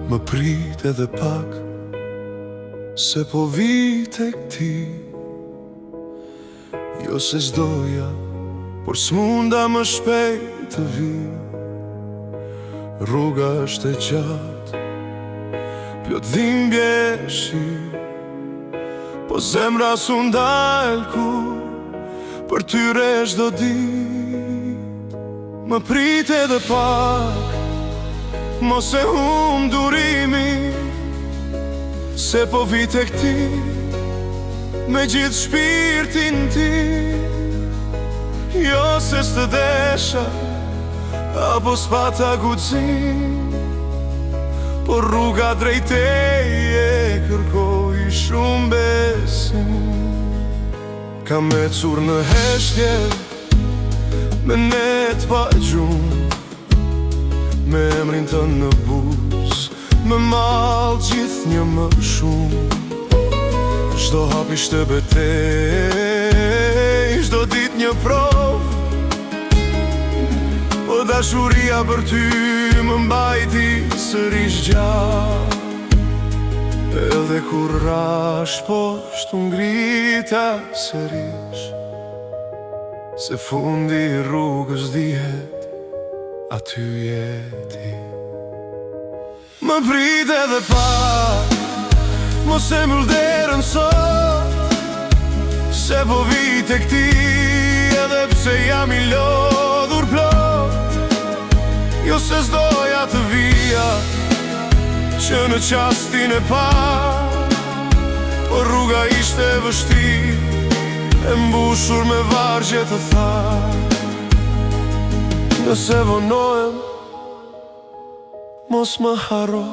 Më prit edhe pak, se po vi tek ti. Jo se s'doja, por s'munda më shpejt të vi. Rruga është e gjatë, plot dhimbje shi, po zemra s'u ndal kur për ty re çdo ditë. Më prit edhe pak, mos e hum durimi, se po vi tek ti me gjithë shpirtin ti. Jo se s'të desha, apo s'pata guxim, por rruga drejt teje kërkoj shumë besim. Kam ecur në heshtje, me net pa gjumë, me emrin të në buz, me mal gjithë një më shumë. Çdo hap ishte betej, çdo dit një prov, po dashuria për ty më mbajti sërish gjatë. Edhe kur rash poshtë u ngrita sërish, se fundi i rrugës dihet, aty jeti. Më prit edhe pak, mos e mbyll derën sot, se po vi tek ti, edhe pse jam i lodhur plot. Jo se s'doja të vija, që në qastin e par, por rruga ishte e vështirë, e mbushur me vargje të tharë. Nëse vonohem, mos më haro,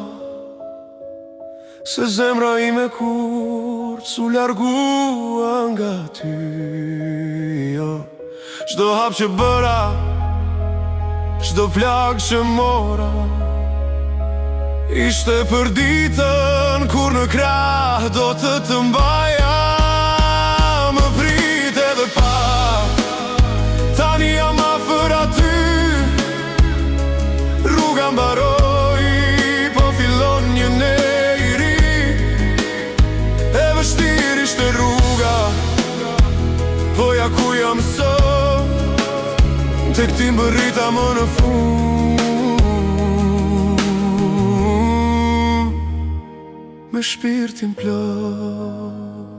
se zemra ime kur s'u largua nga ty. Jo, çdo hap që bëra, çdo plagë që mora, ishte për ditën kur në krah do të mbaja. Më prit edhe pak, tani jam afër aty, rruga mbaroi, po fillon një nej i ri. E vështirë ishte rruga, po ja ku jam sot, tek ti mbërrita më në fund, me shpirtin plot.